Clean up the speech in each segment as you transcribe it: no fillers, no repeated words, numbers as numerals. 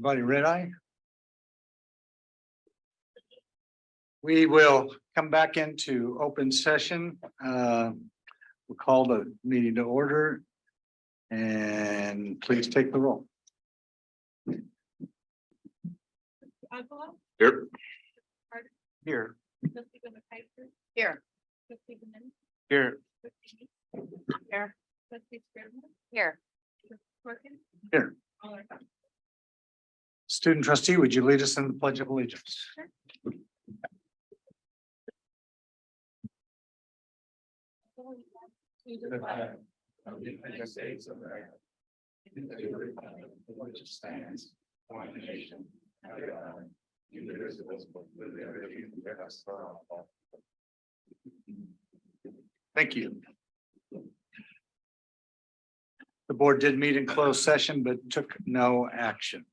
Everybody red eye? We will come back into open session. We'll call the meeting to order. And please take the roll. Here. Here. Here. Here. Here. Here. Here. Student trustee, would you lead us in the Pledge of Allegiance? To the flag of the United States of America, and to the republic for which it stands, one nation, under God, indivisible, with liberty and justice for all. Thank you. The board did meet in closed session, but took no action.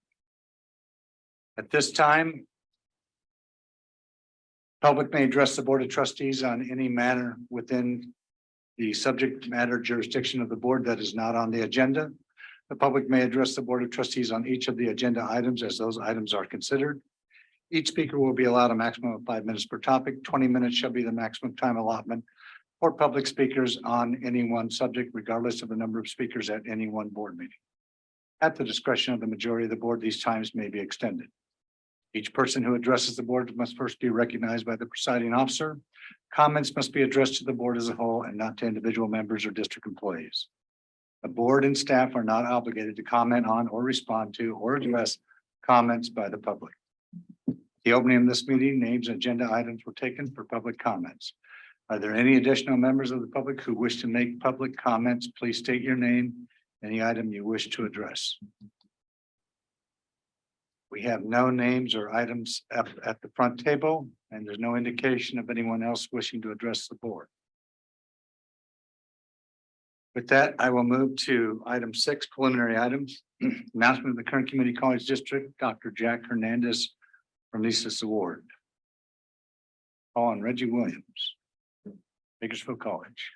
At this time, public may address the Board of Trustees on any matter within the subject matter jurisdiction of the board that is not on the agenda. The public may address the Board of Trustees on each of the agenda items as those items are considered. Each speaker will be allowed a maximum of 5 minutes per topic. 20 minutes shall be the maximum time allotment for public speakers on any one subject, regardless of the number of speakers at any one board meeting. At the discretion of the majority of the board, these times may be extended. Each person who addresses the board must first be recognized by the presiding officer. Comments must be addressed to the board as a whole and not to individual members or district employees. The board and staff are not obligated to comment on or respond to or address comments by the public. The opening of this meeting, names and agenda items were taken for public comments. Are there any additional members of the public who wish to make public comments? Please state your name, any item you wish to address. We have no names or items at the front table, and there's no indication of anyone else wishing to address the board. With that, I will move to item 6, preliminary items. Announcement of the Kern Community College District, Dr. Jack Hernandez Renesis Award. Paul and Reggie Williams, Bakersfield College.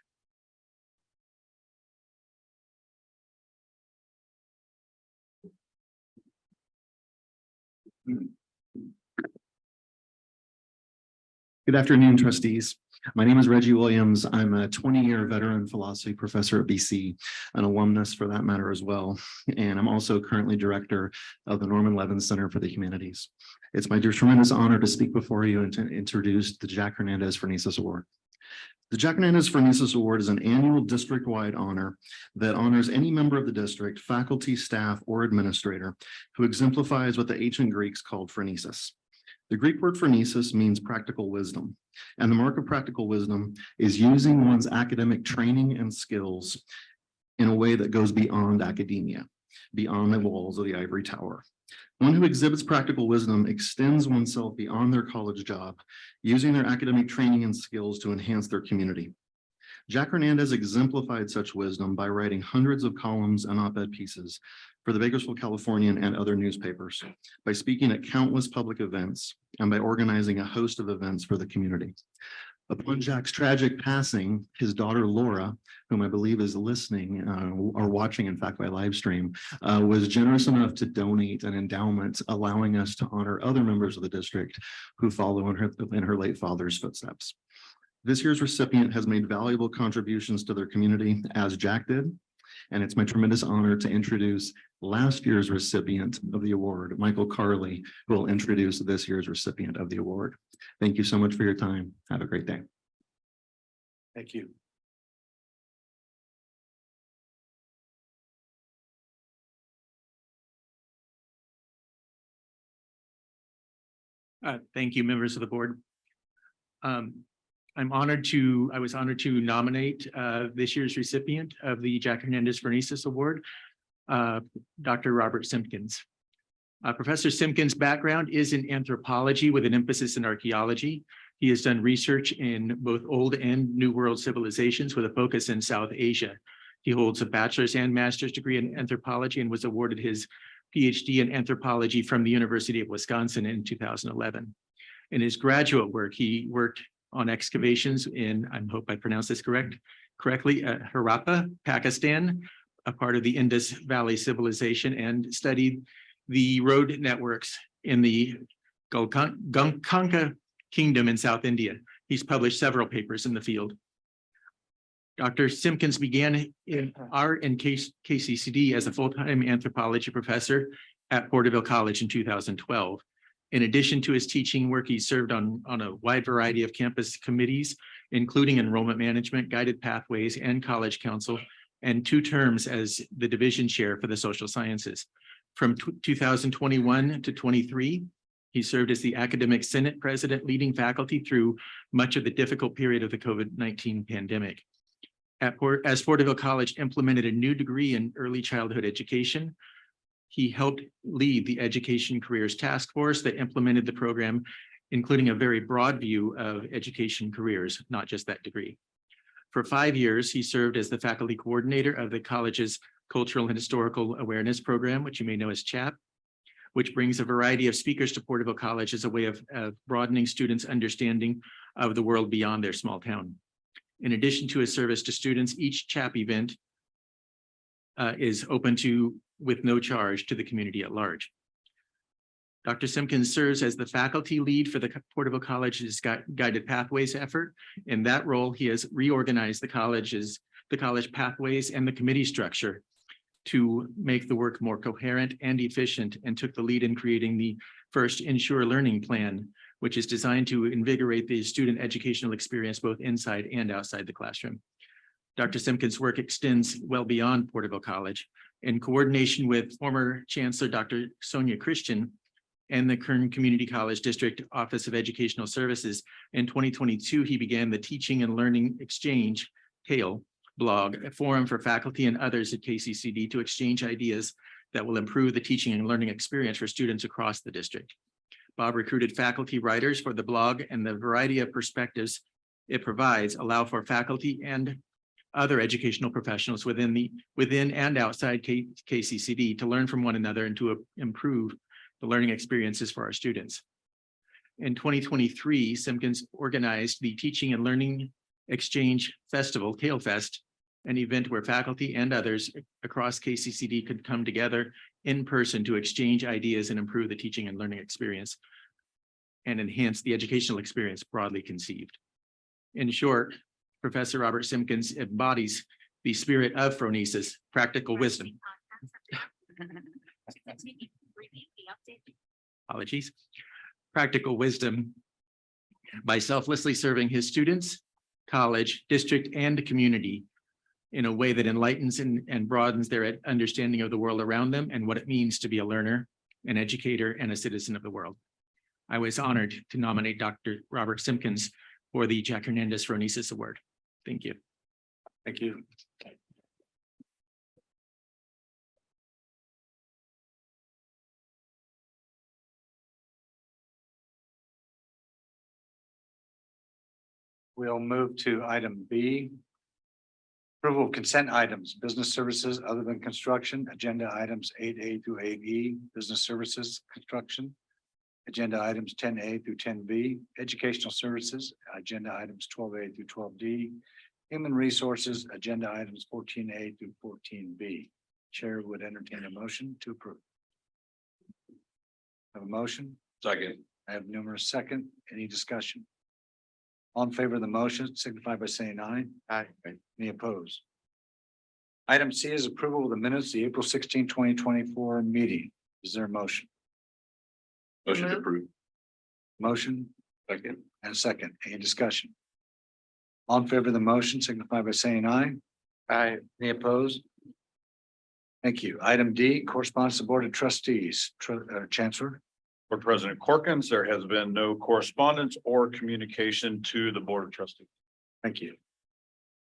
Good afternoon, trustees. My name is Reggie Williams. I'm a 20-year veteran philosophy professor at BC, an alumnus for that matter as well. And I'm also currently director of the Norman Levin Center for the Humanities. It's my tremendous honor to speak before you and to introduce the Jack Hernandez Renesis Award. The Jack Hernandez Renesis Award is an annual district-wide honor that honors any member of the district, faculty, staff, or administrator who exemplifies what the ancient Greeks called phronesis. The Greek word phronesis means practical wisdom, and the mark of practical wisdom is using one's academic training and skills in a way that goes beyond academia, beyond the walls of the ivory tower. One who exhibits practical wisdom extends oneself beyond their college job, using their academic training and skills to enhance their community. Jack Hernandez exemplified such wisdom by writing hundreds of columns and op-ed pieces for the Bakersfield Californian and other newspapers, by speaking at countless public events, and by organizing a host of events for the community. Upon Jack's tragic passing, his daughter Laura, whom I believe is listening or watching, in fact, by live stream, was generous enough to donate an endowment, allowing us to honor other members of the district who follow in her late father's footsteps. This year's recipient has made valuable contributions to their community, as Jack did, and it's my tremendous honor to introduce last year's recipient of the award, Michael Carley, who will introduce this year's recipient of the award. Thank you so much for your time. Have a great day. Thank you. Thank you, members of the board. I was honored to nominate this year's recipient of the Jack Hernandez Renesis Award, Dr. Robert Simpkins. Professor Simpkins' background is in anthropology with an emphasis in archaeology. He has done research in both old and new world civilizations with a focus in South Asia. He holds a bachelor's and master's degree in anthropology and was awarded his PhD in anthropology from the University of Wisconsin in 2011. In his graduate work, he worked on excavations in, I hope I pronounced this correctly, Harappa, Pakistan, a part of the Indus Valley civilization, and studied the road networks in the Gunkanka Kingdom in South India. He's published several papers in the field. Dr. Simpkins began in art and KCCD as a full-time anthropology professor at Porterville College in 2012. In addition to his teaching work, he served on a wide variety of campus committees, including enrollment management, guided pathways, and college council, and 2 terms as the division chair for the social sciences. From 2021 to 23, he served as the academic senate president, leading faculty through much of the difficult period of the COVID-19 pandemic. As Porterville College implemented a new degree in early childhood education, he helped lead the Education Careers Task Force that implemented the program, including a very broad view of education careers, not just that degree. For 5 years, he served as the faculty coordinator of the college's Cultural and Historical Awareness Program, which you may know as CHAP, which brings a variety of speakers to Porterville College as a way of broadening students' understanding of the world beyond their small town. In addition to his service to students, each CHAP event is open with no charge to the community at large. Dr. Simpkins serves as the faculty lead for the Porterville College's Guided Pathways effort. In that role, he has reorganized the college pathways and the committee structure to make the work more coherent and efficient, and took the lead in creating the first Ensure Learning Plan, which is designed to invigorate the student educational experience both inside and outside the classroom. Dr. Simpkins' work extends well beyond Porterville College. In coordination with former Chancellor Dr. Sonia Christian and the Kern Community College District Office of Educational Services, in 2022, he began the Teaching and Learning Exchange, TALE, blog, a forum for faculty and others at KCCD to exchange ideas that will improve the teaching and learning experience for students across the district. Bob recruited faculty writers for the blog, and the variety of perspectives it provides allow for faculty and other educational professionals within and outside KCCD to learn from one another and to improve the learning experiences for our students. In 2023, Simpkins organized the Teaching and Learning Exchange Festival, TALE Fest, an event where faculty and others across KCCD could come together in person to exchange ideas and improve the teaching and learning experience and enhance the educational experience broadly conceived. In short, Professor Robert Simpkins embodies the spirit of phronesis, practical wisdom. Apologies. Practical wisdom by selflessly serving his students, college, district, and community in a way that enlightens and broadens their understanding of the world around them and what it means to be a learner, an educator, and a citizen of the world. I was honored to nominate Dr. Robert Simpkins for the Jack Hernandez Phronesis Award. Thank you. Thank you. We'll move to item B. Approval of consent items, business services other than construction, agenda items 8A through 8E, business services, construction. Agenda items 10A through 10B, educational services, agenda items 12A through 12D, human resources, agenda items 14A through 14B. Chair would entertain a motion to approve. Have a motion? Second. I have numerous second. Any discussion? All in favor of the motion, signify by saying aye. Aye. Any opposed? Item C is approval of the minutes, of the April 16, 2024 meeting. Is there a motion? Motion to approve. Motion Second. and a second. Any discussion? All in favor of the motion, signify by saying aye. Aye. Any opposed? Thank you. Item D, correspondence to Board of Trustees. Chancellor. For President Corkins, there has been no correspondence or communication to the Board of Trustees. Thank you.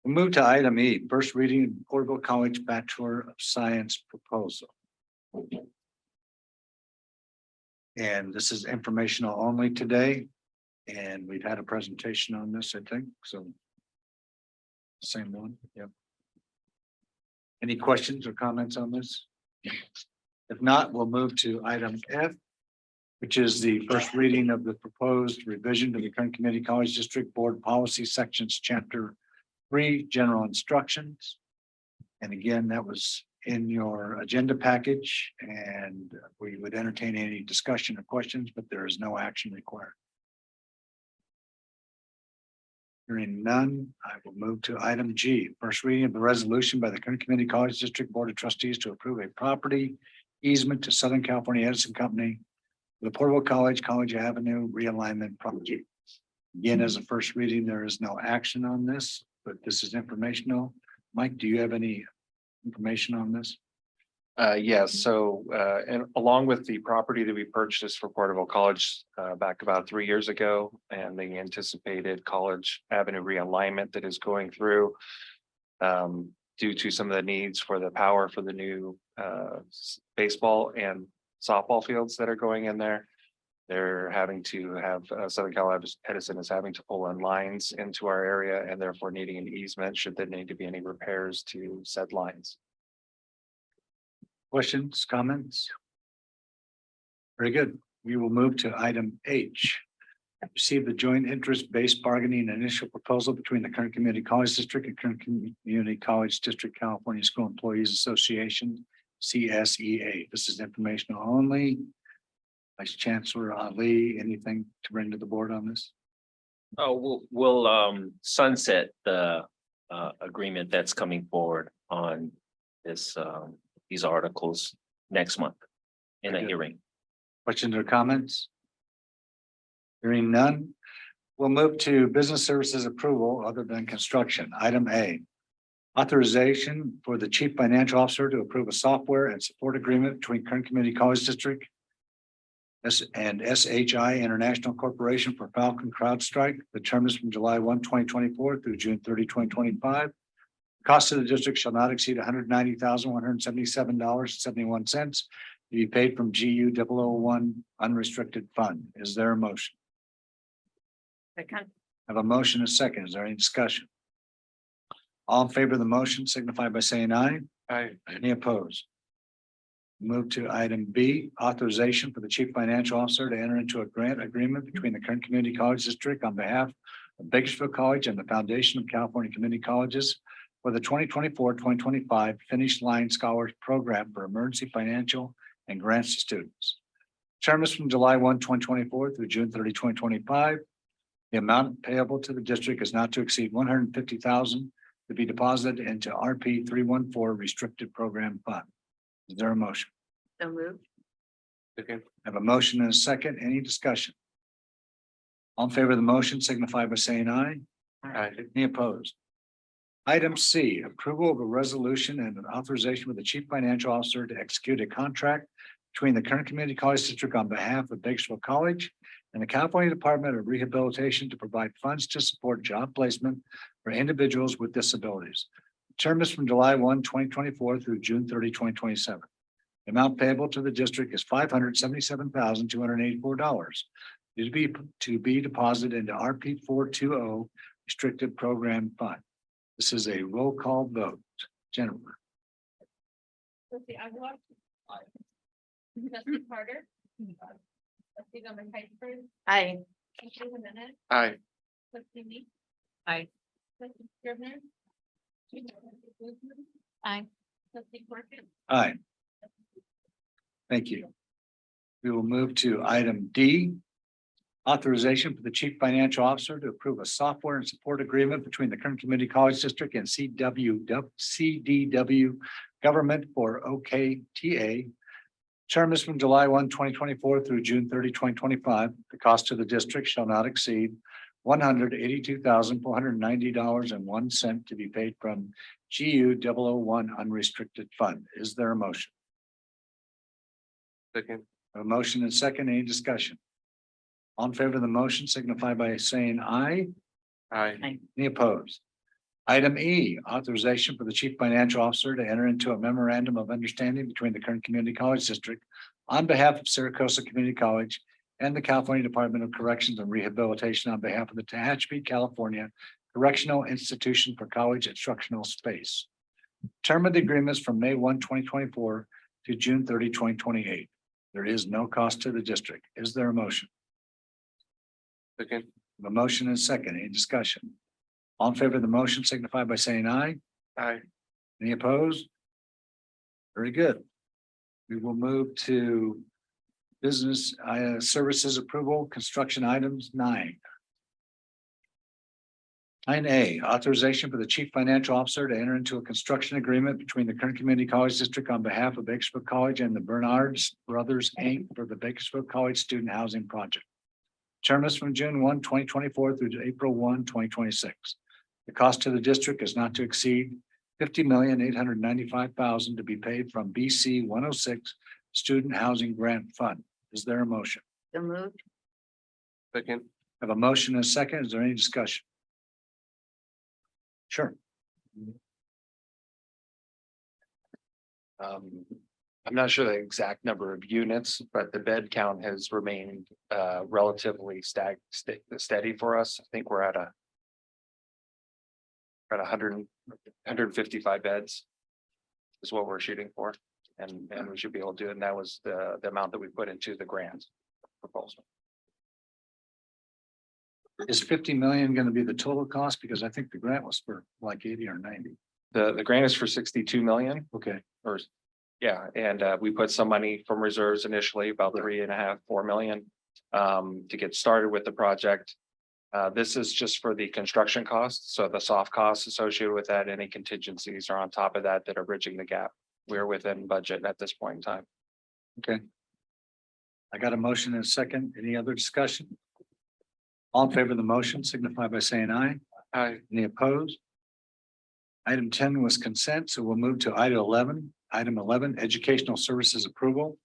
We'll move to item E, first reading of Porterville College Bachelor of Science proposal. And this is informational only today. And we've had a presentation on this, I think, so. Same one, yep. Any questions or comments on this? If not, we'll move to item F, which is the first reading of the proposed revision to the Kern Community College District Board Policy Sections, Chapter 3, General Instructions. And again, that was in your agenda package, and we would entertain any discussion or questions, but there is no action required. Hearing none, I will move to item G, first reading of the resolution by the Kern Community College District Board of Trustees to approve a property easement to Southern California Edison Company, the Portable College Avenue realignment project. Again, as a first reading, there is no action on this, but this is informational. Mike, do you have any information on this? Yes, so and along with the property that we purchased for Porterville College back about 3 years ago, and the anticipated College Avenue realignment that is going through due to some of the needs for the power for the new baseball and softball fields that are going in there. They're having to have Southern Cal Edison is having to pull in lines into our area, and therefore needing an easement should there need to be any repairs to said lines. Questions, comments? Very good. We will move to item H. Receive the joint interest-based bargaining initial proposal between the Kern Community College District and Kern Community College District California School Employees Association, CSEA. This is informational only. Vice Chancellor Ali, anything to bring to the board on this? Oh, we'll sunset the agreement that's coming forward on this these articles next month in a Very good. hearing. Questions or comments? Hearing none, we'll move to business services approval other than construction. Item A. Authorization for the chief financial officer to approve a software and support agreement between Kern Community College District and SHI International Corporation for Falcon CrowdStrike. The term is from July 1, 2024 through June 30, 2025. Cost of the district shall not exceed $190,177.71 to be paid from GU 001 unrestricted fund. Is there a motion? Second. Have a motion and a second. Is there any discussion? All in favor of the motion signify by saying aye. Aye. Any opposed? Move to item B, authorization for the chief financial officer to enter into a grant agreement between the Kern Community College District on behalf of Bakersfield College and the Foundation of California Community Colleges for the 2024-2025 Finish Line Scholars Program for Emergency Financial and Grants to Students. Term is from July 1, 2024 through June 30, 2025. The amount payable to the district is not to exceed $150,000 to be deposited into RP 314 Restricted Program Fund. Is there a motion? So moved. Have a motion and a second. Any discussion? All in favor of the motion signify by saying aye. Aye. Any opposed? Item C, approval of a resolution and an authorization with the chief financial officer to execute a contract between the Kern Community College District on behalf of Bakersfield College and the California Department of Rehabilitation to provide funds to support job placement for individuals with disabilities. Term is from July 1, 2024 through June 30, 2027. The amount payable to the district is $577,284 to be deposited into RP 420 Restricted Program Fund. This is a roll call vote. Jennifer. Trustee Agua. Trustee Carter. Trustee Piper. Aye. Trustee Jimenez. Aye. Trustee Lee. Aye. Trustee Scrivener. Aye. Trustee Corkin. Aye. Thank you. We will move to item D. Authorization for the chief financial officer to approve a software and support agreement between the Kern Community College District and CDW Government for OKTA. Term is from July 1, 2024 through June 30, 2025. The cost to the district shall not exceed $182,490.01 to be paid from GU 001 unrestricted fund. Is there a motion? Second. A motion and second. Any discussion? All in favor of the motion signify by saying aye. Aye. Any opposed? Item E, authorization for the chief financial officer to enter into a memorandum of understanding between the Kern Community College District on behalf of Saracosa Community College and the California Department of Corrections and Rehabilitation on behalf of the Tehachapi, California Correctional Institution for College Instructional Space. Term of the agreement is from May 1, 2024 to June 30, 2028. There is no cost to the district. Is there a motion? Second. A motion and second. Any discussion? All in favor of the motion signify by saying aye. Aye. Any opposed? Very good. We will move to business services approval, construction items 9. 9A, authorization for the chief financial officer to enter into a construction agreement between the Kern Community College District on behalf of Bakersfield College and the Bernards Brothers Inc. for the Bakersfield College Student Housing Project. Term is from June 1, 2024 through to April 1, 2026. The cost to the district is not to exceed $50,895,000 to be paid from BC 106 Student Housing Grant Fund. Is there a motion? So moved. Second. Have a motion and a second. Is there any discussion? Sure. I'm not sure the exact number of units, but the bed count has remained relatively steady for us. I think we're at 155 beds is what we're shooting for. And we should be able to do it. And that was the amount that we put into the grant proposal. Is 50 million going to be the total cost? Because I think the grant was for like 80 or 90. The grant is for 62 million. Okay. Or, yeah, and we put some money from reserves initially, about 3.5, 4 million. To get started with the project. This is just for the construction costs, so the soft costs associated with that, any contingencies are on top of that are bridging the gap. We're within budget at this point in time. Okay. I got a motion and a second. Any other discussion? All in favor of the motion signify by saying aye. Aye. Any opposed? Item 10 was consent, so we'll move to item 11. Item 11, educational services approval.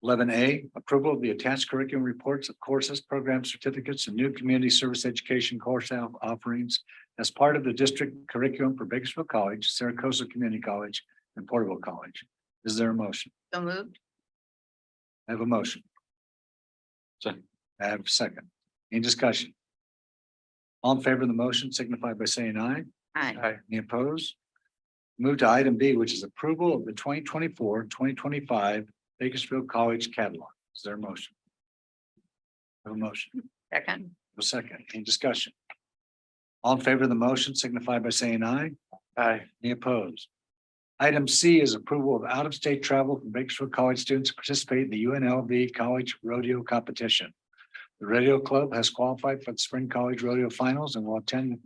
11A, approval of the attached curriculum reports of courses, programs, certificates, and new community service education course offerings as part of the district curriculum for Bakersfield College, Saracosa Community College, and Porterville College. Is there a motion? So moved. I have a motion. Second. I have a second. Any discussion? All in favor of the motion signify by saying aye. Aye. Any opposed? Move to item B, which is approval of the 2024-2025 Bakersfield College catalog. Is there a motion? I have a motion. Second. A second. Any discussion? All in favor of the motion signify by saying aye. Aye. Any opposed? Item C is approval of out-of-state travel for Bakersfield College students to participate in the UNLV College Rodeo Competition. The Rodeo Club has qualified for the Spring College Rodeo Finals and will attend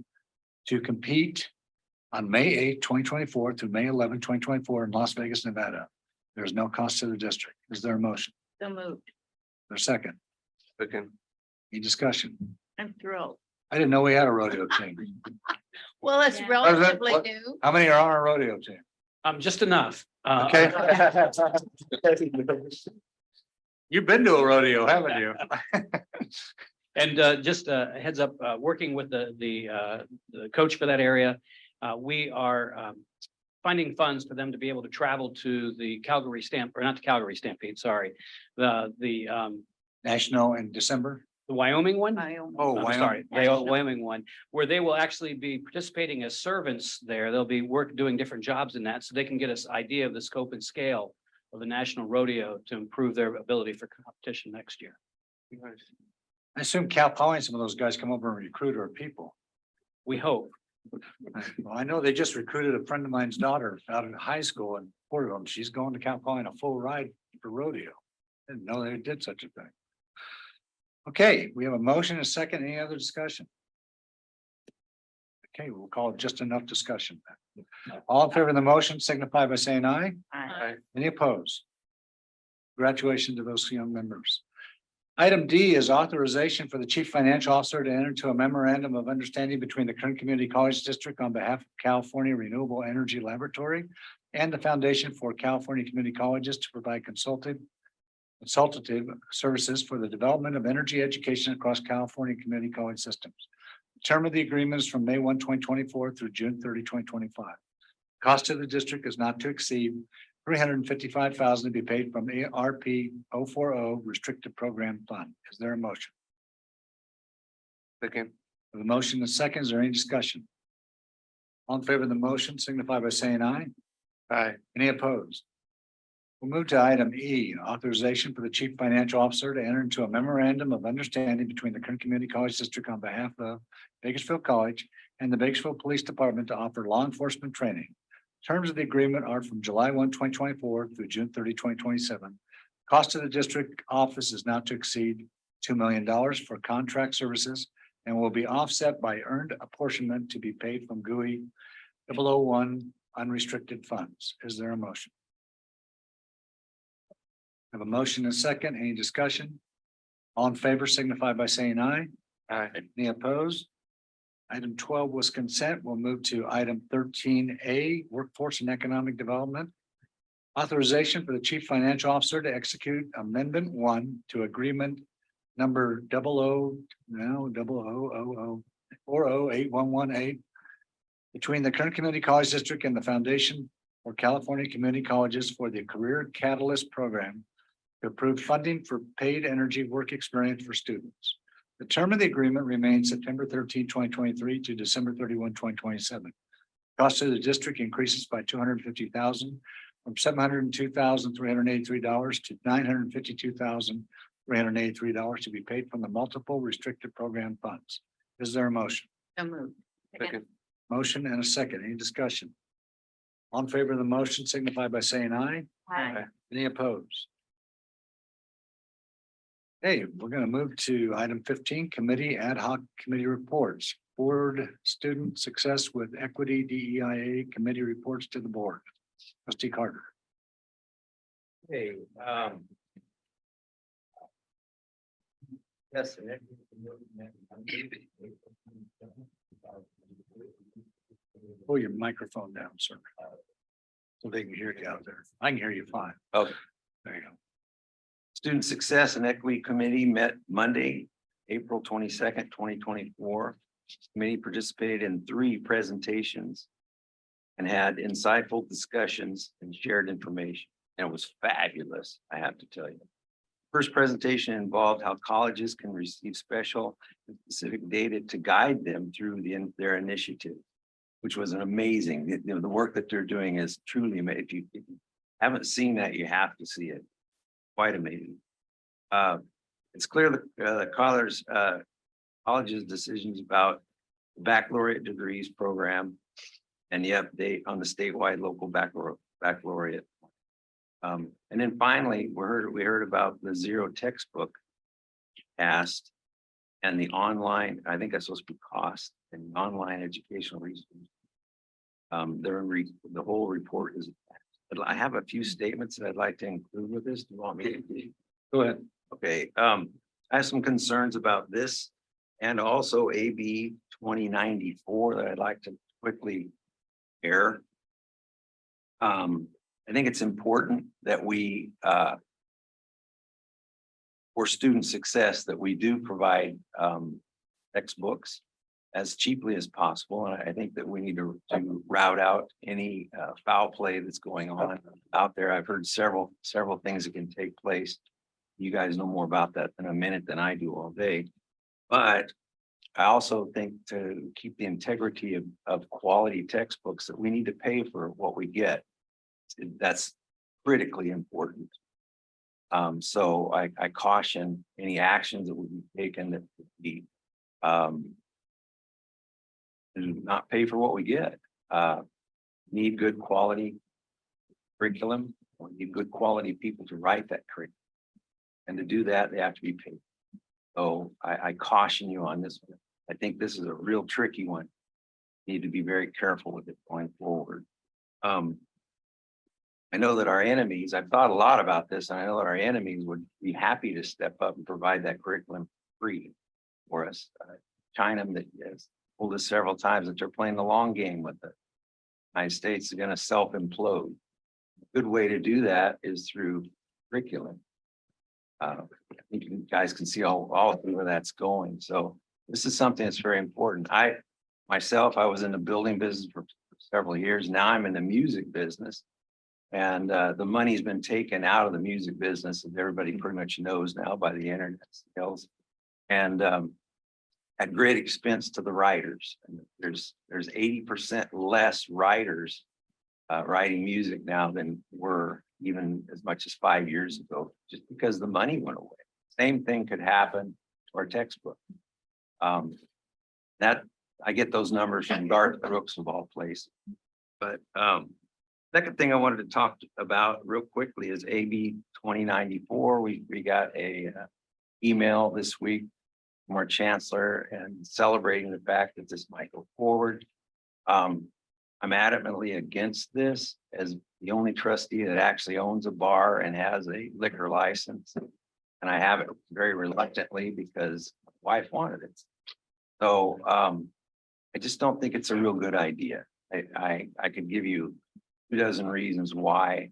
to compete on May 8, 2024 through May 11, 2024 in Las Vegas, Nevada. There is no cost to the district. Is there a motion? So moved. There's a second. Second. Any discussion? I'm thrilled. I didn't know we had a rodeo team. Well, it's Yeah. relatively What- new. How many are on our rodeo team? Just enough. Okay. You've been to a rodeo, haven't you? And just a heads up, working with the coach for that area, we are finding funds for them to be able to travel to the Calgary or not the Calgary Stampede, sorry, the National in December. the Wyoming one. Oh, I'm Wyoming. sorry, the Wyoming one, where they will actually be participating as servants there. They'll be doing different jobs in that, so they can get us idea of the scope and scale of the national rodeo to improve their ability for competition next year. I assume Cal Poly and some of those guys come over and recruit our people. We hope. Well, I know they just recruited a friend of mine's daughter out of high school in Porterville, and she's going to Cal Poly on a full ride for rodeo. Didn't know they did such a thing. Okay, we have a motion, a second. Any other discussion? Okay, we'll call it just enough discussion. All in favor of the motion signify by saying aye. Aye. Any opposed? Congratulations to those young members. Item D is authorization for the chief financial officer to enter into a memorandum of understanding between the Kern Community College District on behalf of California Renewable Energy Laboratory and the Foundation for California Community Colleges to provide consultative services for the development of energy education across California community college systems. The term of the agreement is from May 1, 2024 through June 30, 2025. Cost of the district is not to exceed $355,000 to be paid from ARP 040 Restricted Program Fund. Is there a motion? Second. The motion is second. Is there any discussion? All in favor of the motion signify by saying aye. Aye. Any opposed? We'll move to item E, authorization for the chief financial officer to enter into a memorandum of understanding between the Kern Community College District on behalf of Bakersfield College and the Bakersfield Police Department to offer law enforcement training. Terms of the agreement are from July 1, 2024 through June 30, 2027. Cost of the district office is not to exceed $2 million for contract services and will be offset by earned apportionment to be paid from GUI 001 unrestricted funds. Is there a motion? I have a motion and a second. Any discussion? All in favor signify by saying aye. Aye. Any opposed? Item 12 was consent. We'll move to item 13A, Workforce and Economic Development. Authorization for the Chief Financial Officer to execute Amendment 1 to Agreement number 0000408118 between the Kern Community College District and the Foundation for California Community Colleges for the Career Catalyst Program to approve funding for paid energy work experience for students. The term of the agreement remains September 13, 2023 to December 31, 2027. Cost of the district increases by $250,000 from $702,383 to $952,383 to be paid from the multiple restricted program funds. Is there a motion? So moved. Second. Motion and a second. Any discussion? On favor of the motion signify by saying aye. Aye. Any opposed? Hey, we're going to move to item 15, committee ad hoc committee reports. Board Student Success with Equity DEIA Committee reports to the board. Trustee Carter. Hey, yes. Pull your microphone down, sir. So they can hear you out there. I can hear you fine. Okay. There you go. Student Success and Equity Committee met Monday, April 22nd, 2024. Committee participated in 3 presentations and had insightful discussions and shared information. And it was fabulous, I have to tell you. First presentation involved how colleges can receive special and specific data to guide them through their initiative, which was an amazing, the work that they're doing is truly amazing. If you haven't seen that, you have to see it. Quite amazing. It's clear that college's decisions about the baccalaureate degrees program and the update on the statewide local baccalaureate. And then finally, we heard about the zero textbook asked and the online, I think that's supposed to be cost and online educational resources. The whole report is. I have a few statements that I'd like to include with this. Do you want me to? Go ahead. Okay, I have some concerns about this and also AB 2094 that I'd like to quickly air. I think it's important that we, for student success, that we do provide textbooks as cheaply as possible. And I think that we need to route out any foul play that's going on out there. I've heard several things that can take place. You guys know more about that in a minute than I do all day. But I also think to keep the integrity of quality textbooks that we need to pay for what we get. That's critically important. So I caution any actions that would be taken that would be not pay for what we get. Need good quality curriculum. We need good quality people to write that curriculum. And to do that, they have to be paid. So I caution you on this one. I think this is a real tricky one. Need to be very careful with it going forward. I know that our enemies, I've thought a lot about this, and I know that our enemies would be happy to step up and provide that curriculum free for us. China that has told us several times that they're playing the long game with it. United States is going to self-implode. A good way to do that is through curriculum. I think you guys can see all through where that's going. So this is something that's very important. I was in the building business for several years. Now I'm in the music business. And the money's been taken out of the music business, as everybody pretty much knows now by the internet sales. And at great expense to the writers. And there's 80% less writers writing music now than were even as much as 5 years ago, just because the money went away. Same thing could happen to our textbook. That I get those numbers from Garth Brooks of all places. But Second thing I wanted to talk about real quickly is AB 2094. We got a email this week from our chancellor and celebrating the fact that this might go forward. I'm adamantly against this as the only trustee that actually owns a bar and has a liquor license. And I have it very reluctantly because my wife wanted it. So I just don't think it's a real good idea. I could give you 24 reasons why.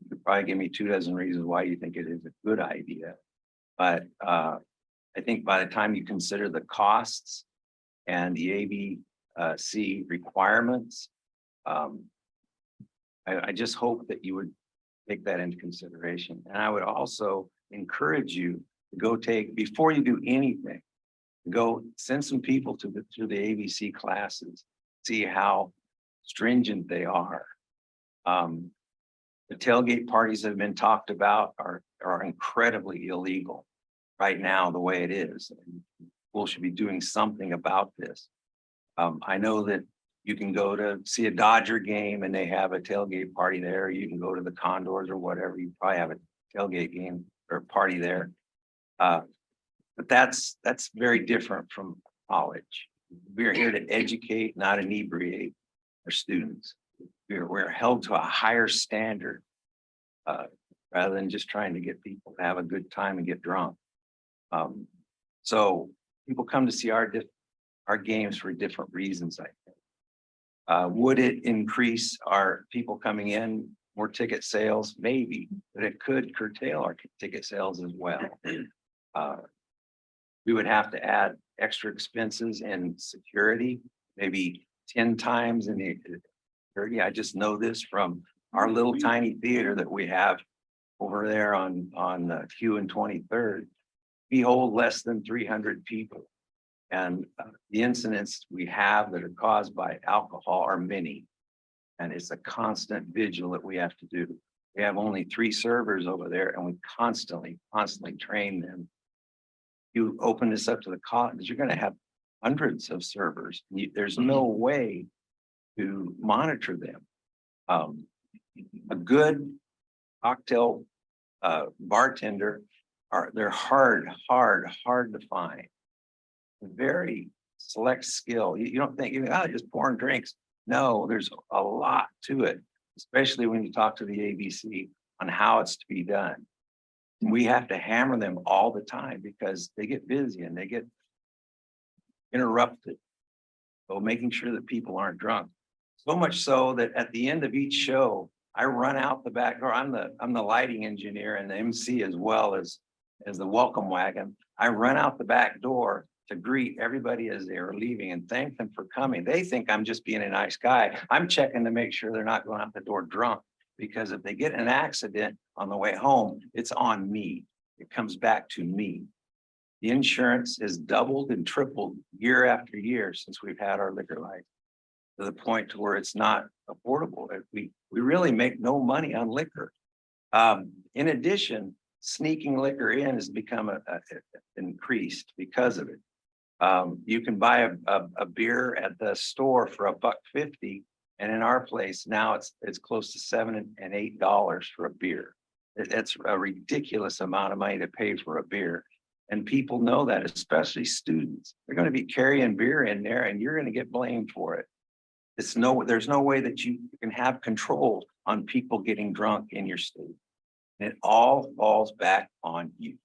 You could probably give me 24 reasons why you think it is a good idea. But I think by the time you consider the costs and the ABC requirements, I just hope that you would take that into consideration. And I would also encourage you to go take, before you do anything, go send some people to the ABC classes, see how stringent they are. The tailgate parties that have been talked about are incredibly illegal right now, the way it is. And people should be doing something about this. I know that you can go to see a Dodger game and they have a tailgate party there. You can go to the Condors or whatever. You probably have a tailgate game or party there. But that's very different from college. We're here to educate, not inebriate our students. We're held to a higher standard rather than just trying to get people to have a good time and get drunk. So people come to see our games for different reasons, I think. Would it increase our people coming in, more ticket sales? Maybe, but it could curtail our ticket sales as well. We would have to add extra expenses in security, maybe 10 times in the security. I just know this from our little tiny theater that we have over there on Q and 23rd. We hold less than 300 people. And the incidents we have that are caused by alcohol are many. And it's a constant vigil that we have to do. We have only 3 servers over there and we constantly train them. You open this up to the college, you're going to have hundreds of servers. There's no way to monitor them. A good cocktail bartender they're hard to find. Very select skill. You don't think just pouring drinks. No, there's a lot to it, especially when you talk to the ABC on how it's to be done. We have to hammer them all the time because they get busy and they get interrupted. So making sure that people aren't drunk. So much so that at the end of each show, I run out the back door. I'm the lighting engineer and the MC as well as the welcome wagon. I run out the back door to greet everybody as they are leaving and thank them for coming. They think I'm just being a nice guy. I'm checking to make sure they're not going out the door drunk, because if they get in an accident on the way home, it's on me. It comes back to me. The insurance has doubled and tripled year after year since we've had our liquor license, to the point to where it's not affordable. We really make no money on liquor. In addition, sneaking liquor in has become increased because of it. You can buy a beer at the store for $1.50, and in our place now it's close to $7 and $8 for a beer. That's a ridiculous amount of money to pay for a beer, and people know that, especially students. They're going to be carrying beer in there, and you're going to get blamed for it. There's no way that you can have control on people getting drunk in your state. And it all falls back on you.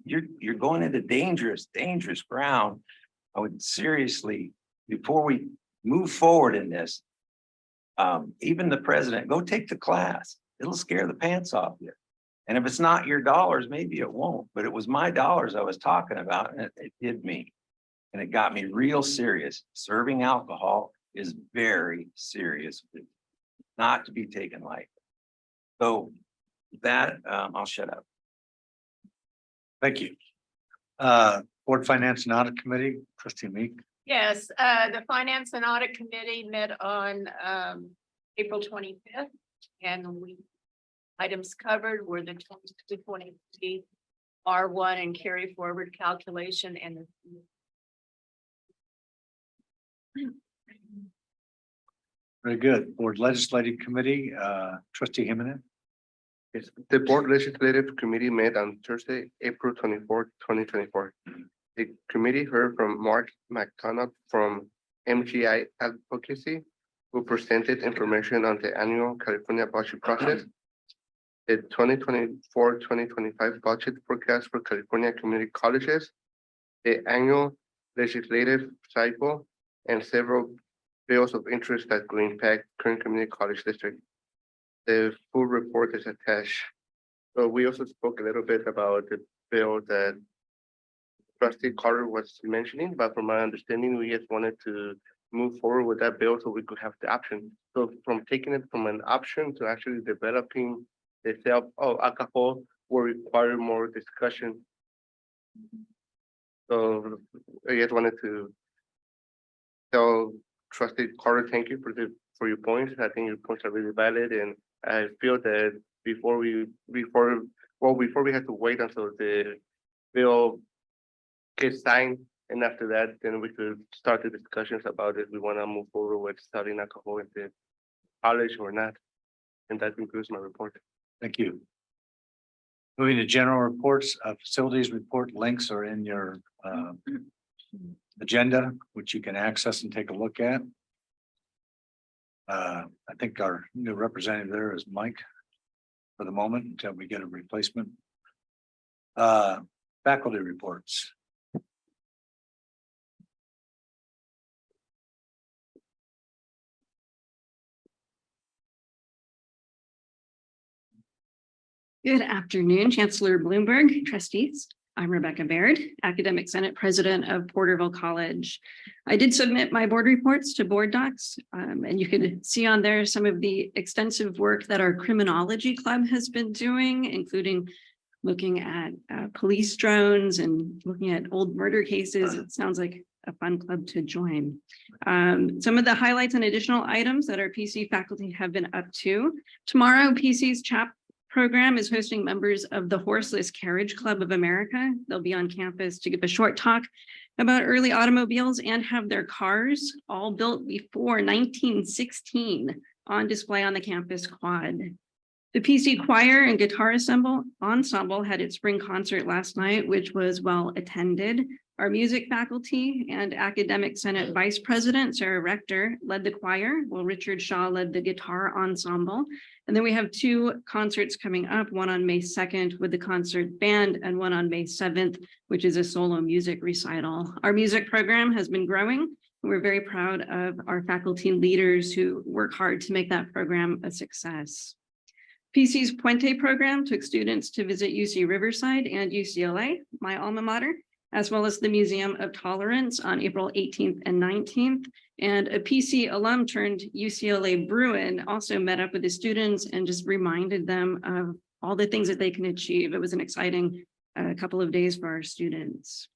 You're going into dangerous ground. I would seriously, before we move forward in this, even the president, go take the class. It'll scare the pants off you. And if it's not your dollars, maybe it won't, but it was my dollars I was talking about, and it did me. And it got me real serious. Serving alcohol is very serious, not to be taken lightly. So that, I'll shut up. Thank you. Board Finance and Audit Committee, Trustee Meek. Yes, the Finance and Audit Committee met on April 25th, and items covered were the 2023 R1 and carry forward calculation and the Very good. Board Legislative Committee, trustee Jimenez. Yes, the Board Legislative Committee met on Thursday, April 24th, 2024. The committee heard from Mark McDonough from MGI Advocacy, who presented information on the annual California budget process, the 2024-2025 budget forecast for California community colleges, the annual legislative cycle, and several bills of interest that will impact Kern Community College District. The full report is attached. So we also spoke a little bit about the bill that Trustee Carter was mentioning, but from my understanding, we just wanted to move forward with that bill so we could have the option. So from taking it from an option to actually developing the self of alcohol will require more discussion. So I just wanted to tell Trustee Carter, thank you for your points. I think your points are really valid, and I feel that before we have to wait until the bill gets signed, and after that, then we could start the discussions about if we want to move forward with studying alcohol in the college or not. And that concludes my report. Thank you. Moving to general reports, facilities report links are in your agenda, which you can access and take a look at. I think our new representative there is Mike for the moment until we get a replacement. Faculty reports. Good afternoon, Chancellor Bloomberg, trustees. I'm Rebecca Baird, Academic Senate President of Porterville College. I did submit my board reports to board docs, and you can see on there some of the extensive work that our criminology club has been doing, including looking at police drones and looking at old murder cases. It sounds like a fun club to join. Some of the highlights and additional items that our PC faculty have been up to. Tomorrow, PC's CHAP program is hosting members of the Horseless Carriage Club of America. They'll be on campus to give a short talk about early automobiles and have their cars, all built before 1916, on display on the campus quad. The PC Choir and Guitar Ensemble had its spring concert last night, which was well attended. Our music faculty and Academic Senate Vice President, Sarah Rector, led the choir, while Richard Shaw led the guitar ensemble. And then we have two concerts coming up, one on May 2nd with the concert band and one on May 7th, which is a solo music recital. Our music program has been growing. We're very proud of our faculty leaders who work hard to make that program a success. PC's Puente program took students to visit UC Riverside and UCLA, my alma mater, as well as the Museum of Tolerance on April 18th and 19th. And a PC alum turned UCLA Bruin also met up with the students and just reminded them of all the things that they can achieve. It was an exciting couple of days for our students.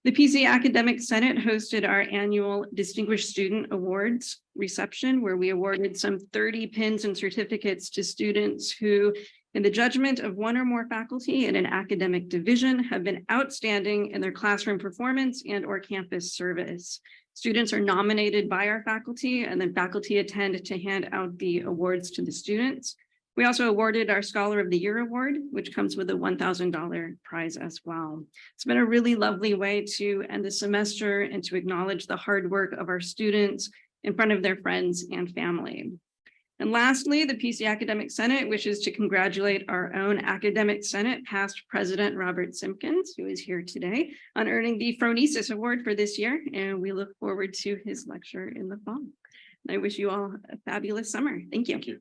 The PC Academic Senate hosted our annual Distinguished Student Awards reception, where we awarded some 30 pins and certificates to students who, in the judgment of one or more faculty in an academic division, have been outstanding in their classroom performance and or campus service. Students are nominated by our faculty, and then faculty attend to hand out the awards to the students. We also awarded our Scholar of the Year Award, which comes with a $1,000 prize as well. It's been a really lovely way to end the semester and to acknowledge the hard work of our students in front of their friends and family. And lastly, the PC Academic Senate wishes to congratulate our own Academic Senate past President Robert Simpkins, who is here today, on earning the Phronesis Award for this year. And we look forward to his lecture in the fall. And I wish you all a fabulous summer. Thank you. Thank you.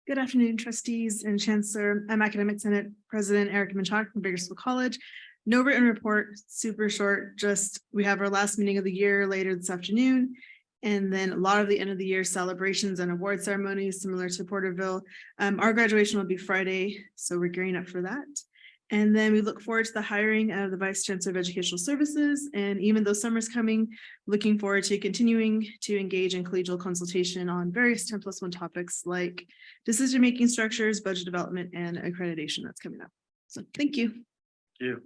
Good afternoon, trustees and chancellor. I'm Academic Senate President Erica Machak from Bakersfield College. No written report, super short, just we have our last meeting of the year later this afternoon. And then a lot of the end of the year celebrations and award ceremonies similar to Porterville. Our graduation will be Friday, so we're gearing up for that. And then we look forward to the hiring of the Vice Chancellor of Educational Services. And even though summer's coming, looking forward to continuing to engage in collegial consultation on various 10+1 topics like decision-making structures, budget development, and accreditation that's coming up. So thank you. You.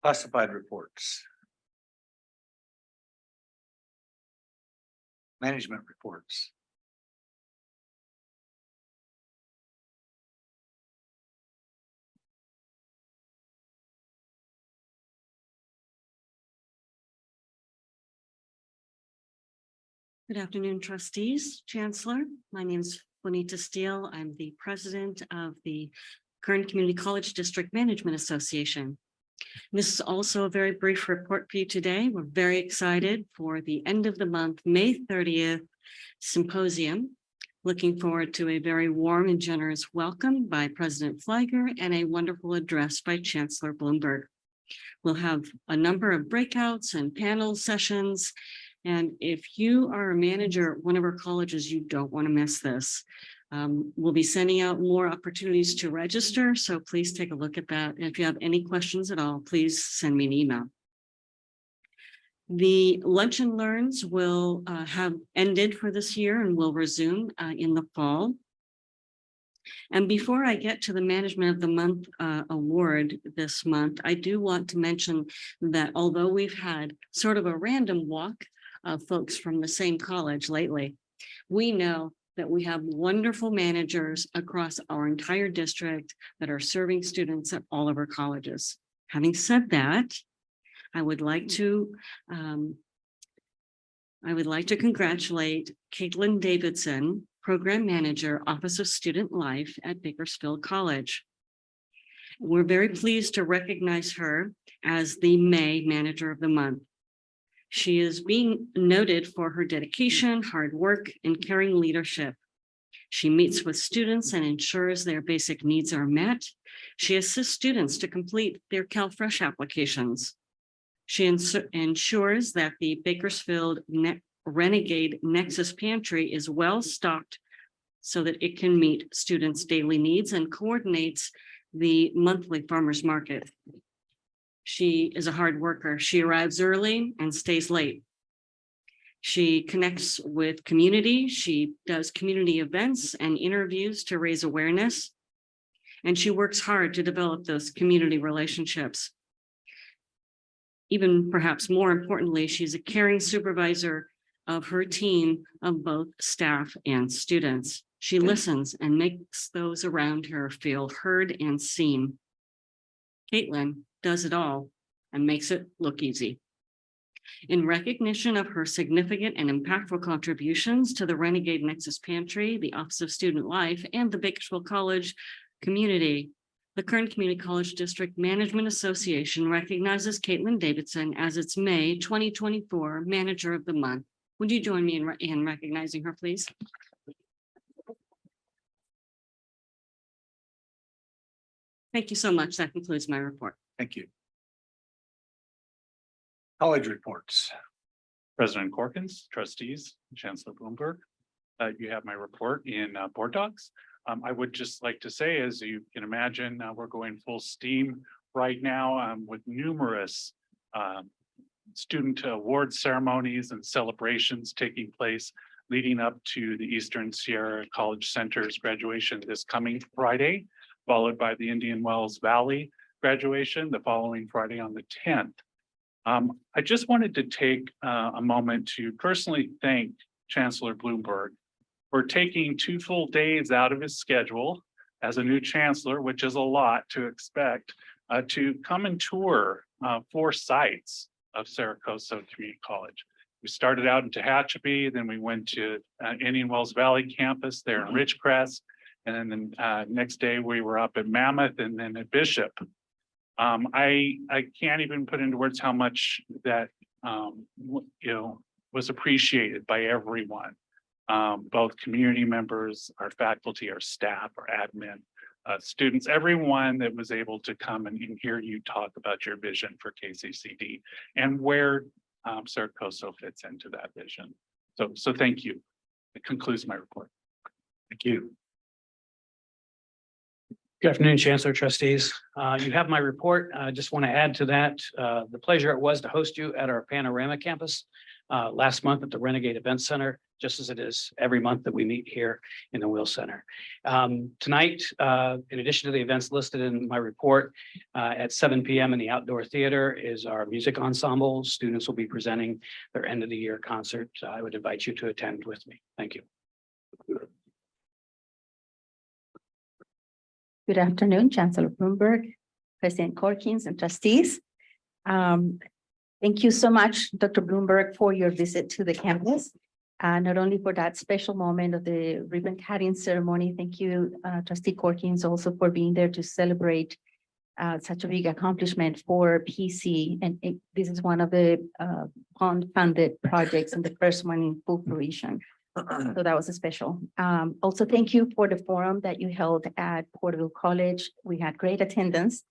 Classified reports. Management reports. Good afternoon, trustees, chancellor. My name is Juanita Steele. I'm the president of the Kern Community College District Management Association. This is also a very brief report for you today. We're very excited for the end of the month, May 30th symposium. Looking forward to a very warm and generous welcome by President Flieger and a wonderful address by Chancellor Bloomberg. We'll have a number of breakouts and panel sessions. And if you are a manager at one of our colleges, you don't want to miss this. We'll be sending out more opportunities to register, so please take a look at that. And if you have any questions at all, please send me an email. The Lunch and Learns will have ended for this year and will resume in the fall. And before I get to the Management of the Month award this month, I do want to mention that although we've had sort of a random walk of folks from the same college lately, we know that we have wonderful managers across our entire district that are serving students at all of our colleges. Having said that, I would like to congratulate Caitlin Davidson, Program Manager, Office of Student Life at Bakersfield College. We're very pleased to recognize her as the May Manager of the Month. She is being noted for her dedication, hard work, and caring leadership. She meets with students and ensures their basic needs are met. She assists students to complete their CalFresh applications. She ensures that the Bakersfield Renegade Nexus Pantry is well stocked so that it can meet students' daily needs and coordinates the monthly farmers market. She is a hard worker. She arrives early and stays late. She connects with community. She does community events and interviews to raise awareness. And she works hard to develop those community relationships. Even perhaps more importantly, she's a caring supervisor of her team of both staff and students. She listens and makes those around her feel heard and seen. Caitlin does it all and makes it look easy. In recognition of her significant and impactful contributions to the Renegade Nexus Pantry, the Office of Student Life, and the Bakersfield College community, the Kern Community College District Management Association recognizes Caitlin Davidson as its May 2024 Manager of the Month. Would you join me in recognizing her, please? Thank you so much. That concludes my report. Thank you. College reports. President Corkins, trustees, Chancellor Bloomberg. You have my report in board docs. I would just like to say, as you can imagine, we're going full steam right now with numerous student award ceremonies and celebrations taking place leading up to the Eastern Sierra College Center's graduation this coming Friday, followed by the Indian Wells Valley graduation the following Friday on the 10th. I just wanted to take a moment to personally thank Chancellor Bloomberg for taking 2 full days out of his schedule as a new chancellor, which is a lot to expect, to come and tour 4 sites of Saracoso Community College. We started out in Tehachapi, then we went to Indian Wells Valley campus there in Ridgecrest, and then the next day we were up at Mammoth and then at Bishop. I can't even put into words how much that was appreciated by everyone. Both community members, our faculty, our staff, our admin, students, everyone that was able to come and hear you talk about your vision for KCCD and where Saracoso fits into that vision. So thank you. It concludes my report. Thank you. Good afternoon, Chancellor, trustees. You have my report. I just want to add to that, the pleasure it was to host you at our Panorama campus last month at the Renegade Event Center, just as it is every month that we meet here in the Will Center. Tonight, in addition to the events listed in my report, at 7 p.m. in the outdoor theater is our music ensemble. Students will be presenting their end of the year concert. I would invite you to attend with me. Thank you. Good afternoon, Chancellor Bloomberg, President Corkins, and trustees. Thank you so much, Dr. Bloomberg, for your visit to the campus. Not only for that special moment of the ribbon cutting ceremony, thank you, Trustee Corkins, also for being there to celebrate such a big accomplishment for PC. And this is one of the bond-funded projects and the first one in full fruition. So that was a special. Also, thank you for the forum that you held at Porterville College. We had great attendance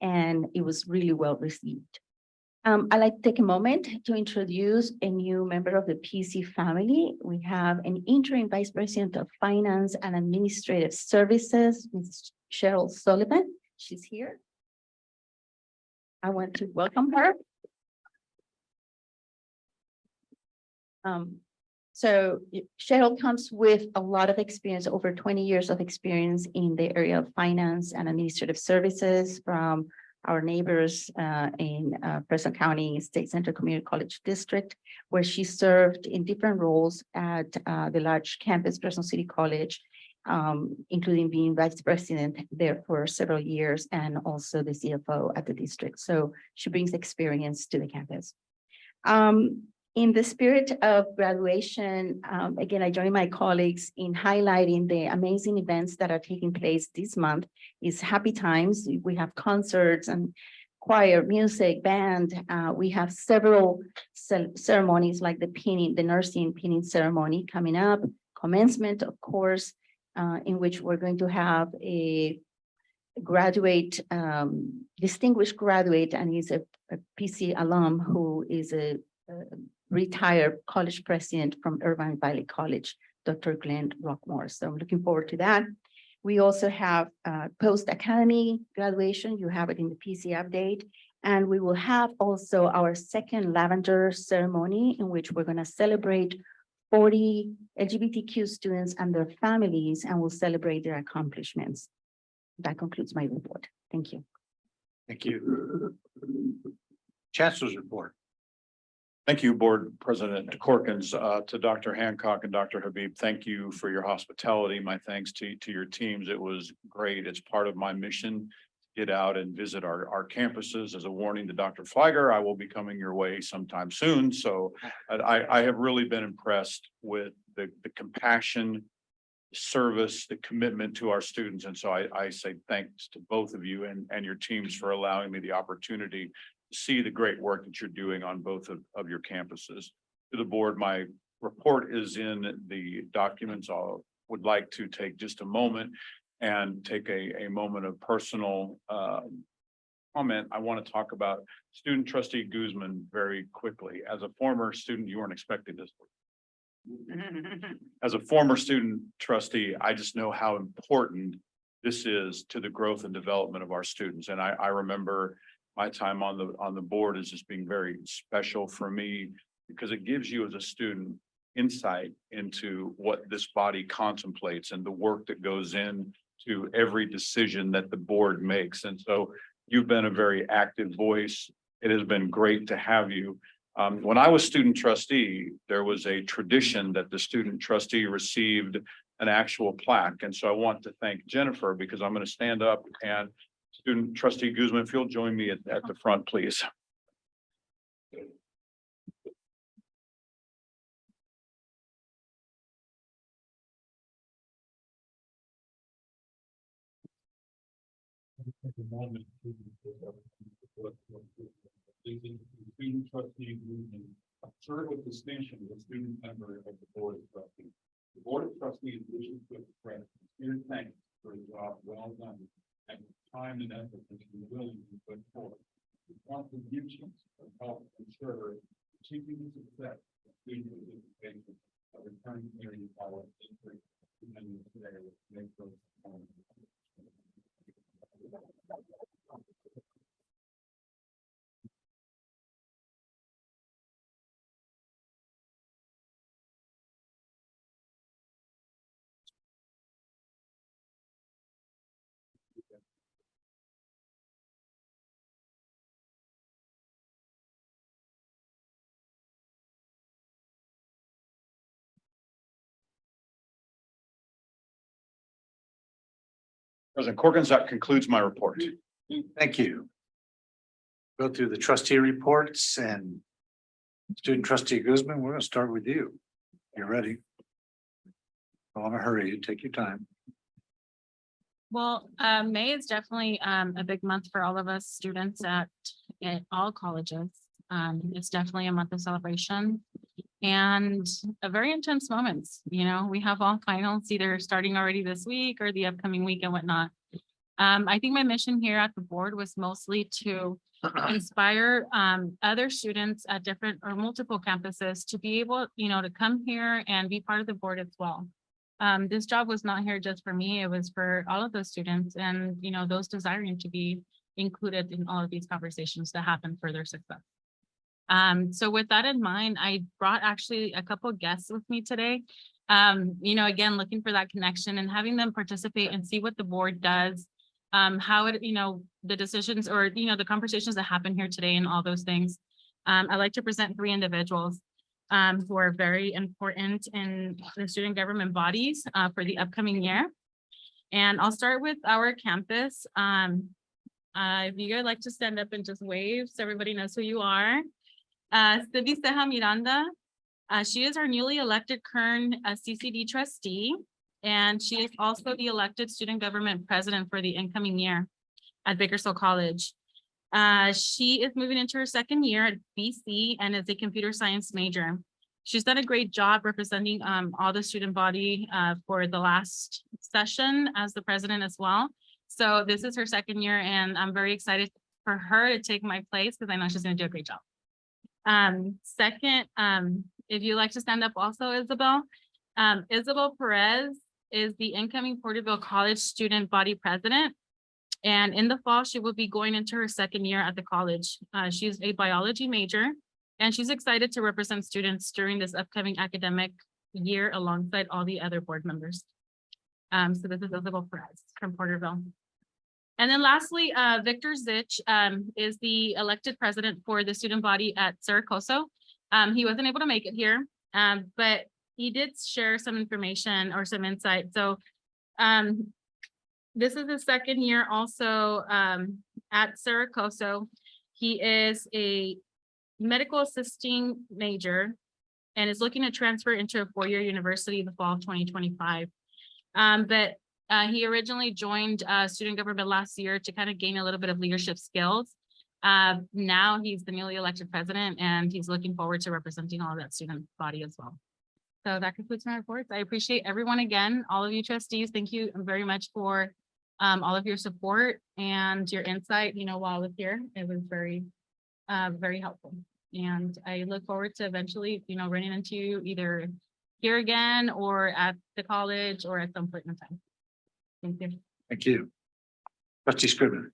and it was really well received. I'd like to take a moment to introduce a new member of the PC family. We have an interim vice president of finance and administrative services, Ms. Cheryl Sullivan. She's here. I want to welcome her. So Cheryl comes with a lot of experience, over 20 years of experience in the area of finance and administrative services from our neighbors in Fresno County State Center Community College District, where she served in different roles at the large campus, Fresno City College, including being vice president there for several years and also the CFO at the district. So she brings experience to the campus. In the spirit of graduation, again, I join my colleagues in highlighting the amazing events that are taking place this month. It's happy times. We have concerts and choir, music, band. We have several ceremonies like the nursing pinning ceremony coming up, commencement, of course, in which we're going to have a graduate, distinguished graduate, and he's a PC alum who is a retired college president from Irvine Valley College, Dr. Glenn Rockmore. So I'm looking forward to that. We also have post-academy graduation. You have it in the PC update. And we will have also our second lavender ceremony in which we're going to celebrate 40 LGBTQ students and their families, and we'll celebrate their accomplishments. That concludes my report. Thank you. Thank you. Chancellor's report. Thank you, Board President Corkins, to Dr. Hancock and Dr. Habib. Thank you for your hospitality. My thanks to your teams. It was great. It's part of my mission to get out and visit our campuses. As a warning to Dr. Flagger, I will be coming your way sometime soon. So I have really been impressed with the compassion, service, the commitment to our students. And so I say thanks to both of you and your teams for allowing me the opportunity see the great work that you're doing on both of your campuses. To the board, my report is in the documents. I would like to take just a moment and take a moment of personal comment. I want to talk about student trustee Guzman very quickly. As a former student, you weren't expecting this. As a former student trustee, I just know how important this is to the growth and development of our students. And I remember my time on the board is just being very special for me because it gives you as a student insight into what this body contemplates and the work that goes into every decision that the board makes. And so you've been a very active voice. It has been great to have you. When I was student trustee, there was a tradition that the student trustee received an actual plaque. And so I want to thank Jennifer because I'm going to stand up and student trustee Guzman, if you'll join me at the front, please. Student trustee Guzman, serve with distinction as a student member of the Board of Trustees. The Board of Trustees wishes to express sincere thanks for a job well done and the time and effort that you're willing to put forth. The contributions of help ensure continued success of student participation of returning community college district and today make those President Corkins, that concludes my report. Thank you. Go through the trustee reports and student trustee Guzman, we're gonna start with you. You're ready. Don't want to hurry you. Take your time. Well, May is definitely a big month for all of us students at all colleges. It's definitely a month of celebration and a very intense moments. You know, we have all finals either starting already this week or the upcoming week and whatnot. I think my mission here at the board was mostly to inspire other students at different or multiple campuses to be able, you know, to come here and be part of the board as well. This job was not here just for me, it was for all of those students and, you know, those desiring to be included in all of these conversations to happen for their success. So with that in mind, I brought actually a couple of guests with me today. You know, again, looking for that connection and having them participate and see what the board does, how it, you know, the decisions or, you know, the conversations that happen here today and all those things. I'd like to present 3 individuals who are very important in the student government bodies for the upcoming year. And I'll start with our campus. If you guys like to stand up and just wave so everybody knows who you are. Stevie Ceja Miranda. She is our newly elected Kern CCD trustee, and she is also the elected student government president for the incoming year at Bakersfield College. She is moving into her 2nd year at BC and is a computer science major. She's done a great job representing all the student body for the last session as the president as well. So this is her 2nd year and I'm very excited for her to take my place because I know she's going to do a great job. Second, if you like to stand up also, Isabel. Isabel Perez is the incoming Porterville College student body president. And in the fall, she will be going into her 2nd year at the college. She's a biology major, and she's excited to represent students during this upcoming academic year alongside all the other board members. So this is Isabel Perez from Porterville. And then lastly, Victor Zich is the elected president for the student body at Saracoso. He wasn't able to make it here, but he did share some information or some insight. So this is his 2nd year also at Saracoso. He is a medical assisting major and is looking to transfer into a 4-year university in the fall of 2025. But he originally joined student government last year to kind of gain a little bit of leadership skills. Now he's the newly elected president and he's looking forward to representing all of that student body as well. So that concludes my reports. I appreciate everyone again, all of you trustees. Thank you very much for all of your support and your insight, you know, while I was here. It was very, very helpful. And I look forward to eventually, you know, running into you either here again or at the college or at some point in time. Thank you. Thank you. Trustee Scrivener.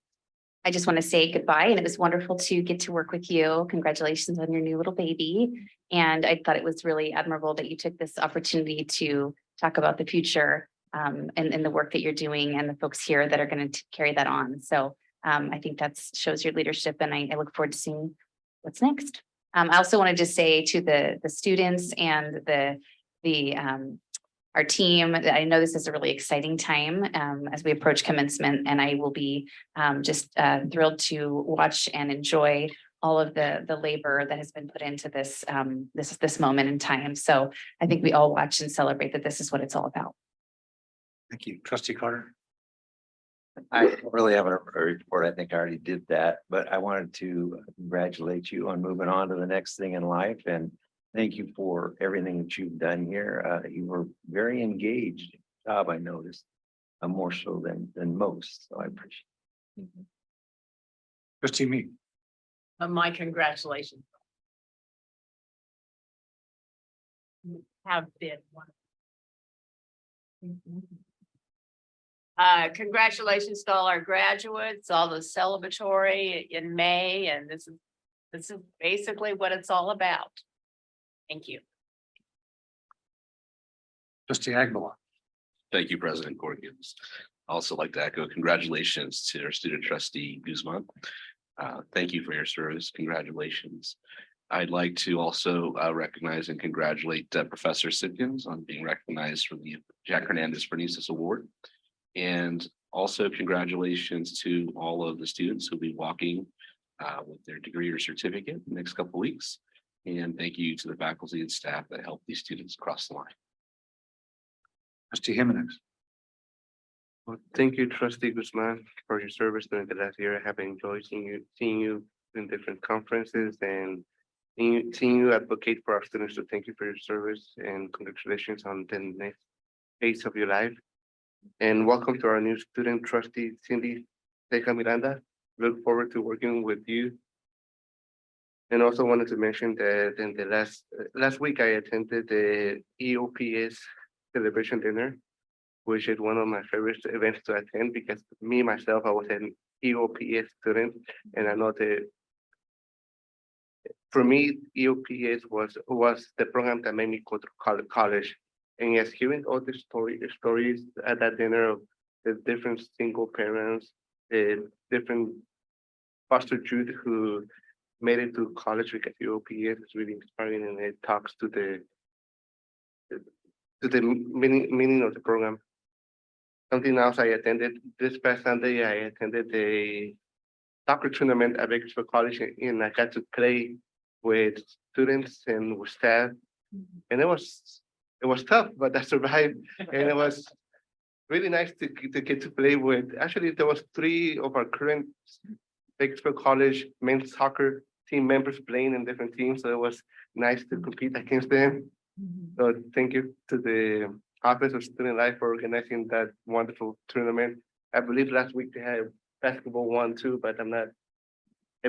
I just want to say goodbye, and it was wonderful to get to work with you. Congratulations on your new little baby. And I thought it was really admirable that you took this opportunity to talk about the future and the work that you're doing and the folks here that are going to carry that on. So I think that shows your leadership, and I look forward to seeing what's next. I also want to just say to the students and our team, I know this is a really exciting time as we approach commencement, and I will be just thrilled to watch and enjoy all of the labor that has been put into this this moment in time. So I think we all watch and celebrate that this is what it's all about. Thank you. Trustee Carter. I don't really have a report. I think I already did that, but I wanted to congratulate you on moving on to the next thing in life, and thank you for everything that you've done here. You were very engaged job, I noticed, more so than most. So I appreciate it. Trustee Meek. My congratulations. You have been one. Congratulations to all our graduates, all the celebratory in May, and this is basically what it's all about. Thank you. Trustee Agbawa. Thank you, President Corkins. I also like to echo congratulations to our student trustee Guzman. Thank you for your service. Congratulations. I'd like to also recognize and congratulate Professor Simpkins on being recognized for the Jack Hernandez Bernices Award. And Also, congratulations to all of the students who'll be walking with their degree or certificate in the next couple of weeks. And thank you to the faculty and staff that helped these students cross the line. Trustee Jimenez. Well, thank you, Trustee Guzman, for your service during the last year. I have enjoyed seeing you in different conferences and seeing you advocate for our students. So thank you for your service and congratulations on the next phase of your life. And welcome to our new student trustee, Cindy Teca Miranda. Look forward to working with you. And also wanted to mention that in the last week, I attended the EOPS celebration dinner, which is one of my favorite events to attend because myself, I was an EOPS student, and I know that for me, EOPS was the program that made me go to college. And yes, hearing all the stories at that dinner of the different single parents, the different foster youth who made it to college because EOPS is really inspiring, and it talks to the meaning of the program. Something else I attended this past Sunday, I attended a soccer tournament at Bakersfield College, and I got to play with students and with staff. And it was tough, but I survived. And it was really nice to get to play with. Actually, there was 3 of our current Bakersfield College men's soccer team members playing in different teams. So it was nice to compete against them. So thank you to the Office of Student Life for organizing that wonderful tournament. I believe last week they had basketball 1 too, but I'm not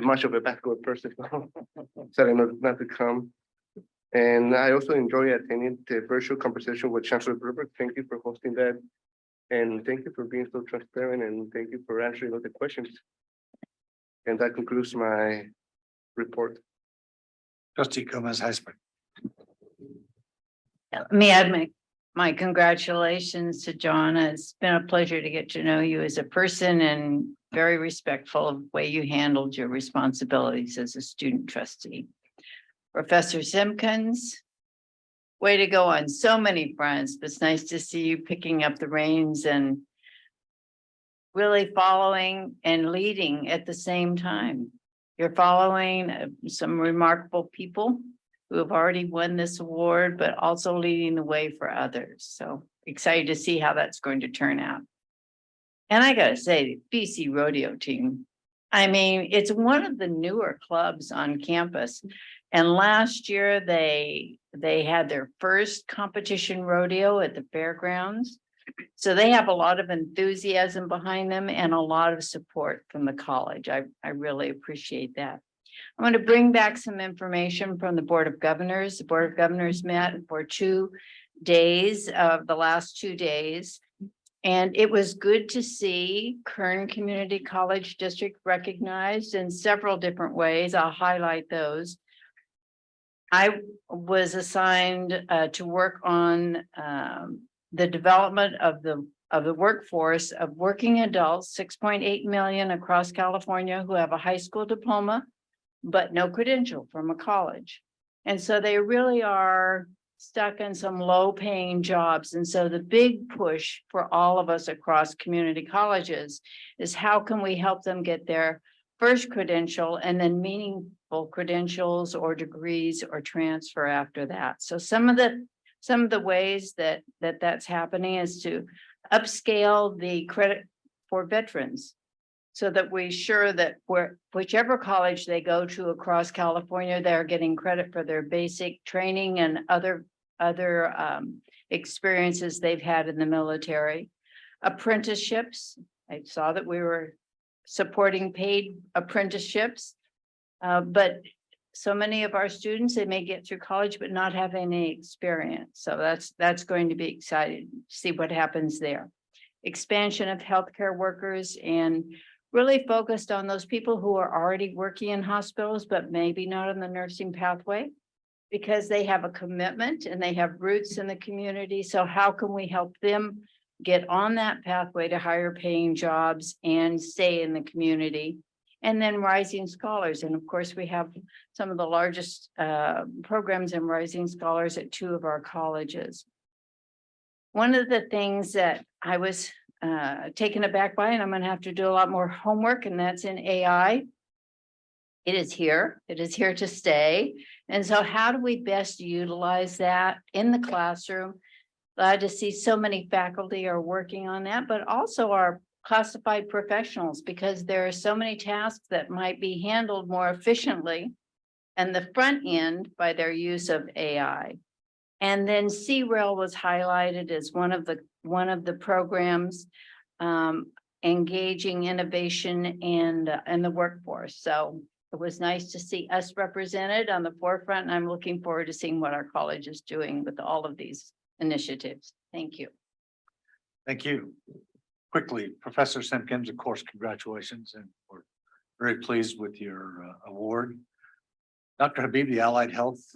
much of a basketball person, so I know not to come. And I also enjoy attending the virtual conversation with Chancellor Bloomberg. Thank you for hosting that. And thank you for being so transparent, and thank you for answering all the questions. And that concludes my report. Trustee Gomez Heisberg. Let me add my congratulations to John. It's been a pleasure to get to know you as a person, and very respectful of the way you handled your responsibilities as a student trustee. Professor Simpkins, way to go on so many fronts. It's nice to see you picking up the reins and really following and leading at the same time. You're following some remarkable people who have already won this award, but also leading the way for others. So excited to see how that's going to turn out. And I gotta say, the BC Rodeo team, I mean, it's one of the newer clubs on campus. And last year they had their first competition rodeo at the fairgrounds. So they have a lot of enthusiasm behind them and a lot of support from the college. I really appreciate that. I'm going to bring back some information from the Board of Governors. The Board of Governors met for 2 days of the last 2 days. And it was good to see Kern Community College District recognized in several different ways. I'll highlight those. I was assigned to work on the development of the workforce of working adults, 6.8 million across California who have a high school diploma, but no credential from a college. And so they really are stuck in some low-paying jobs. And so the big push for all of us across community colleges is how can we help them get their first credential and then meaningful credentials or degrees or transfer after that. So some of the ways that's happening is to upscale the credit for veterans, so that we're sure that whichever college they go to across California, they're getting credit for their basic training and other experiences they've had in the military. Apprenticeships, I saw that we were supporting paid apprenticeships, but so many of our students, they may get through college but not have any experience. So that's going to be exciting to see what happens there. Expansion of healthcare workers, and really focused on those people who are already working in hospitals, but maybe not on the nursing pathway because they have a commitment and they have roots in the community. So how can we help them get on that pathway to higher paying jobs and stay in the community? And then rising scholars. And of course, we have some of the largest programs in rising scholars at 2 of our colleges. One of the things that I was taken aback by, and I'm gonna have to do a lot more homework, and that's in AI. It is here. It is here to stay. And so how do we best utilize that in the classroom? Glad to see so many faculty are working on that, but also our classified professionals, because there are so many tasks that might be handled more efficiently and the front end by their use of AI. And then C-Rail was highlighted as one of the programs engaging innovation and the workforce. So it was nice to see us represented on the forefront, and I'm looking forward to seeing what our college is doing with all of these initiatives. Thank you. Thank you. Quickly, Professor Simpkins, of course, congratulations, and we're very pleased with your award. Dr. Habib, the Allied Health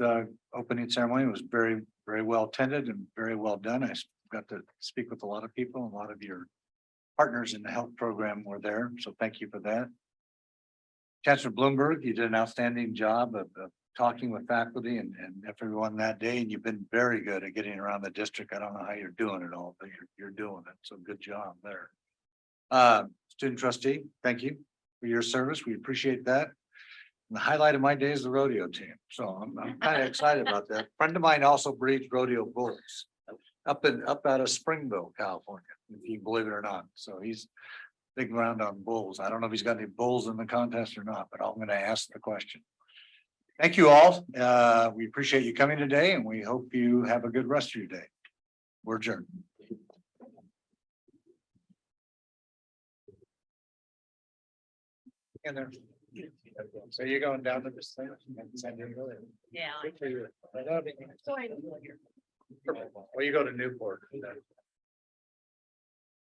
opening ceremony was very, very well attended and very well done. I got to speak with a lot of people. A lot of your partners in the health program were there, so thank you for that. Chancellor Bloomberg, you did an outstanding job of talking with faculty and everyone that day, and you've been very good at getting around the district. I don't know how you're doing it all, but you're doing it, so good job there. Student trustee, thank you for your service. We appreciate that. And the highlight of my day is the rodeo team, so I'm kind of excited about that. Friend of mine also breeds rodeo bulls up out of Springville, California, if you believe it or not. So he's big round on bulls. I don't know if he's got any bulls in the contest or not, but I'm going to ask the question. Thank you all. We appreciate you coming today, and we hope you have a good rest of your day. We're adjourned. And there. So you're going down to this thing? Yeah. Well, you go to Newport.